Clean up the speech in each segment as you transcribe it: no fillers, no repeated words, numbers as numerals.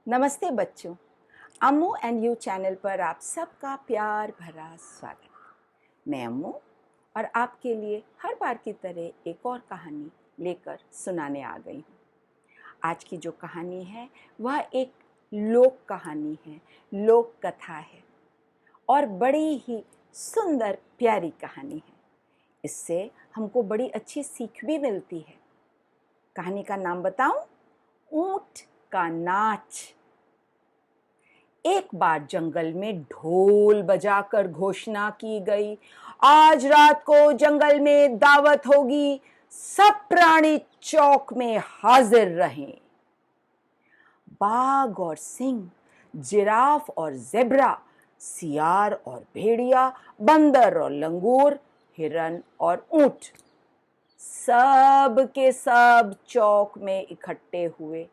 नमस्ते बच्चों, अम्मू and you channel पर आप सबका प्यार भरा स्वागत। मैं अम्मू और आपके लिए हर बार की तरह एक और कहानी लेकर सुनाने आ गई हूँ। आज की जो कहानी है वह एक लोक कहानी है, लोक कथा है और बड़ी ही सुंदर प्यारी कहानी है। इससे हमको बड़ी अच्छी सीख भी मिलती है। कहानी का नाम बताऊं? ऊंट का नाच। एक बार जंगल में ढोल बजाकर घोषणा की गई, आज रात को जंगल में दावत होगी, सब प्राणी चौक में हाजिर रहें। बाघ और सिंह, जिराफ और जेब्रा, सियार और भेड़िया, बंदर और लंगूर, हिरन और ऊंट, सब के सब चौक में इकट्ठे हुए।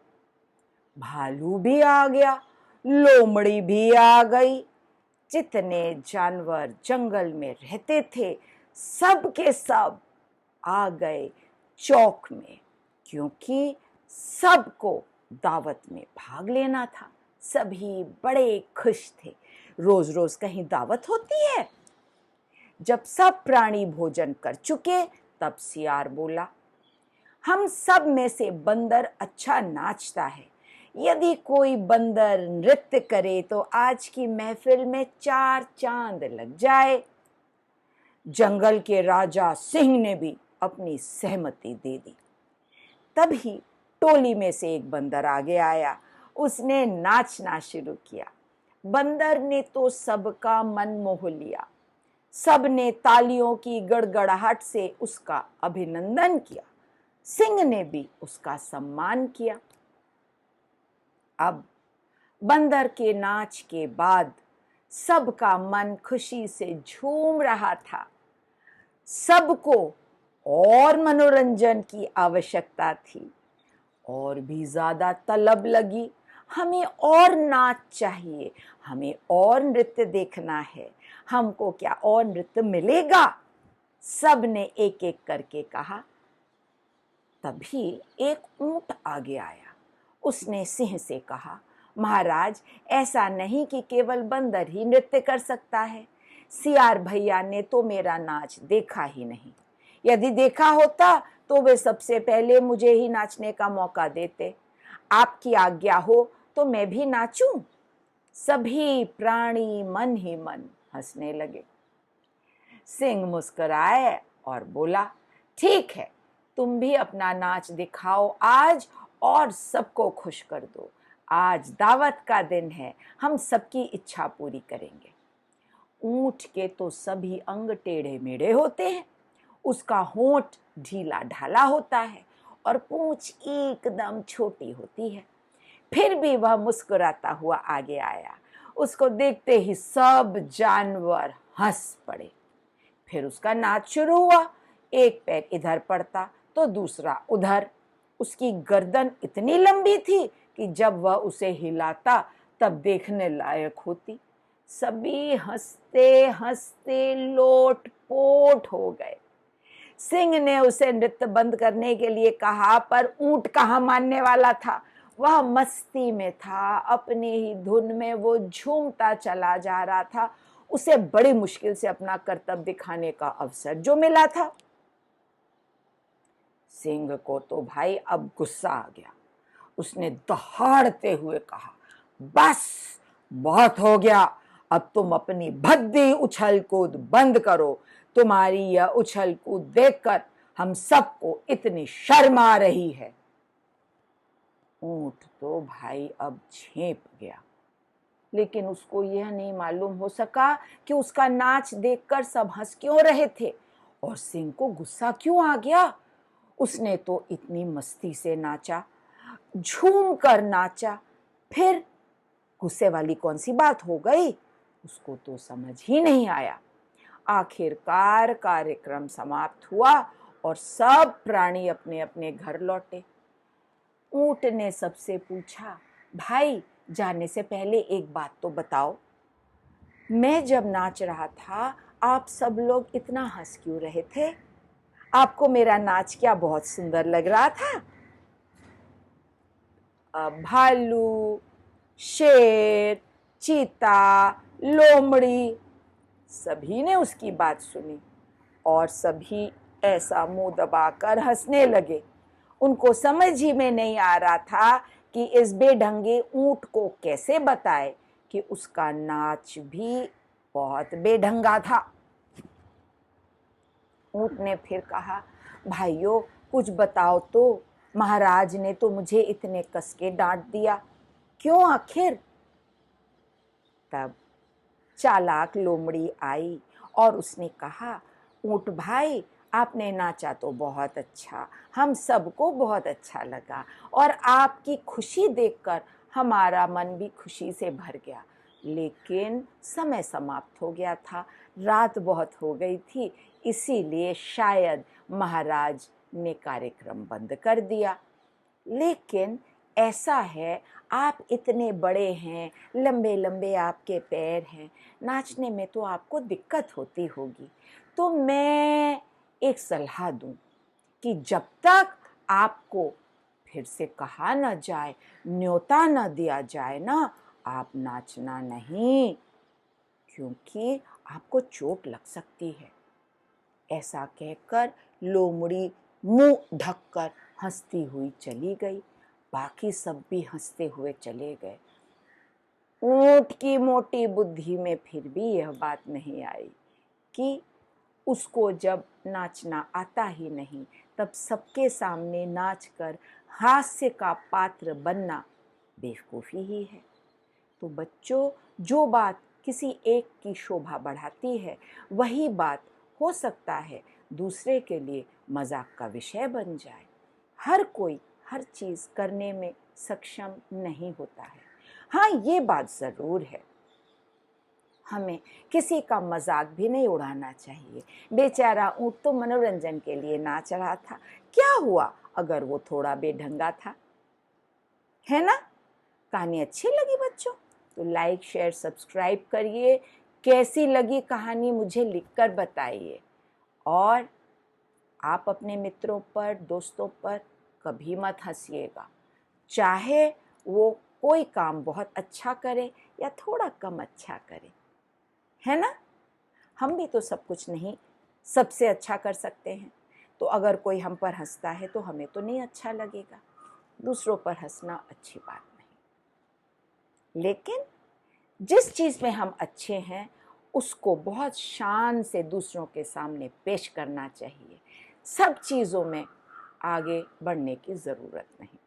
भालू भी आ गया, लोमड़ी भी आ गई। जितने जानवर जंगल में रहते थे सब के सब आ गए चौक में, क्योंकि सबको दावत में भाग लेना था। सभी बड़े खुश थे। रोज रोज कहीं दावत होती है। जब सब प्राणी भोजन कर चुके तब सियार बोला, हम सब में से बंदर अच्छा नाचता है। यदि कोई बंदर नृत्य करे तो आज की महफिल में 4 चांद लग जाए। जंगल के राजा सिंह ने भी अपनी सहमति दे दी। तभी टोली में से एक बंदर आगे आया। उसने नाचना शुरू किया। बंदर ने तो सबका मन मोह लिया। सबने तालियों की गड़गड़ाहट से उसका अभिनंदन किया। सिंह ने भी उसका सम्मान किया। अब बंदर के नाच के बाद सबका मन खुशी से झूम रहा था। सबको और मनोरंजन की आवश्यकता थी। और भी ज्यादा तलब लगी, हमें और नाच चाहिए, हमें और नृत्य देखना है। हमको क्या और नृत्य मिलेगा? सब ने एक एक करके कहा। तभी एक ऊंट आगे आया। उसने सिंह से कहा, महाराज, ऐसा नहीं कि केवल बंदर ही नृत्य कर सकता है। सियार भैया ने तो मेरा नाच देखा ही नहीं। यदि देखा होता तो वे सबसे पहले मुझे ही नाचने का मौका देते। आपकी आज्ञा हो तो मैं भी नाचूं। सभी प्राणी मन ही मन हंसने लगे। सिंह मुस्कुराए और बोला, ठीक है, तुम भी अपना नाच दिखाओ आज और सबको खुश कर दो। आज दावत का दिन है, हम सबकी इच्छा पूरी करेंगे। ऊंट के तो सभी अंग टेढ़े मेढ़े होते हैं। उसका होंठ ढीला ढाला होता है और पूंछ एकदम छोटी होती है। फिर भी वह मुस्कुराता हुआ आगे आया। उसको देखते ही सब जानवर हंस पड़े। फिर उसका नाच शुरू हुआ। एक पैर इधर पड़ता तो दूसरा उधर। उसकी गर्दन इतनी लंबी थी कि जब वह उसे हिलाता तब देखने लायक होती। सभी हंसते हंसते लोटपोट हो गए। सिंह ने उसे नृत्य बंद करने के लिए कहा, पर ऊंट कहाँ मानने वाला था। वह मस्ती में था, अपनी ही धुन में वो झूमता चला जा रहा था। उसे बड़ी मुश्किल से अपना कर्तव्य दिखाने का अवसर जो मिला था। सिंह को तो भाई अब गुस्सा आ गया। उसने दहाड़ते हुए कहा, बस बहुत हो गया, अब तुम अपनी भद्दी उछल कूद बंद करो। तुम्हारी यह उछल कूद देखकर हम सबको इतनी शर्म आ रही है। ऊंट तो भाई अब झेप गया, लेकिन उसको यह नहीं मालूम हो सका कि उसका नाच देखकर सब हंस क्यों रहे थे और सिंह को गुस्सा क्यों आ गया। उसने तो इतनी मस्ती से नाचा, झूम कर नाचा, फिर गुस्से वाली कौन सी बात हो गई, उसको तो समझ ही नहीं आया। आखिरकार कार्यक्रम समाप्त हुआ और सब प्राणी अपने अपने घर लौटे। ऊंट ने सबसे पूछा, भाई, जाने से पहले एक बात तो बताओ, मैं जब नाच रहा था आप सब लोग इतना हंस क्यों रहे थे? आपको मेरा नाच क्या बहुत सुंदर लग रहा था? भालू, शेर, चीता, लोमड़ी सभी ने उसकी बात सुनी और सभी ऐसा मुंह दबाकर हंसने लगे। उनको समझ ही में नहीं आ रहा था कि इस बेढंगे ऊंट को कैसे बताए कि उसका नाच भी बहुत बेढंगा था। ऊंट ने फिर कहा, भाइयों कुछ बताओ तो, महाराज ने तो मुझे इतने कस के डांट दिया, क्यों आखिर? तब चालाक लोमड़ी आई और उसने कहा, ऊंट भाई आपने नाचा तो बहुत अच्छा, हम सबको बहुत अच्छा लगा और आपकी खुशी देखकर हमारा मन भी खुशी से भर गया, लेकिन समय समाप्त हो गया था, रात बहुत हो गई थी, इसीलिए शायद महाराज ने कार्यक्रम बंद कर दिया। लेकिन ऐसा है, आप इतने बड़े हैं, लंबे लंबे आपके पैर हैं, नाचने में तो आपको दिक्कत होती होगी, तो मैं एक सलाह दूं कि जब तक आपको फिर से कहा न जाए, न्योता न दिया जाए ना, आप नाचना नहीं, क्योंकि आपको चोट लग सकती है। ऐसा कहकर लोमड़ी मुंह ढककर हंसती हुई चली गई। बाकी सब भी हंसते हुए चले गए। ऊंट की मोटी बुद्धि में फिर भी यह बात नहीं आई कि उसको जब नाचना आता ही नहीं, तब सबके सामने नाचकर हास्य का पात्र बनना बेवकूफ़ी ही है। तो बच्चों, जो बात किसी एक की शोभा बढ़ाती है, वही बात हो सकता है दूसरे के लिए मजाक का विषय बन जाए। हर कोई हर चीज़ करने में सक्षम नहीं होता है। हाँ, ये बात ज़रूर है, हमें किसी का मजाक भी नहीं उड़ाना चाहिए। बेचारा ऊँट तो मनोरंजन के लिए नाच रहा था, क्या हुआ अगर वो थोड़ा बेढंगा था, है ना? कहानी अच्छी लगी बच्चों तो लाइक शेयर सब्सक्राइब करिए। कैसी लगी कहानी मुझे लिखकर बताइए। और आप अपने मित्रों पर, दोस्तों पर कभी मत हंसिएगा, चाहे वो कोई काम बहुत अच्छा करे या थोड़ा कम अच्छा करे, है ना? हम भी तो सब कुछ नहीं सबसे अच्छा कर सकते हैं, तो अगर कोई हम पर हंसता है तो हमें तो नहीं अच्छा लगेगा। दूसरों पर हंसना अच्छी बात नहीं, लेकिन जिस चीज़ में हम अच्छे हैं उसको बहुत शान से दूसरों के सामने पेश करना चाहिए। सब चीज़ों में आगे बढ़ने की ज़रूरत नहीं।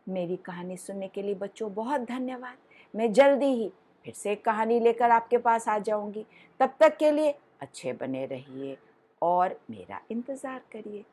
मेरी कहानी सुनने के लिए बच्चों बहुत धन्यवाद। मैं जल्दी ही फिर से एक कहानी लेकर आपके पास आ जाऊंगी। तब तक के लिए अच्छे बने रहिए और मेरा इंतज़ार करिए।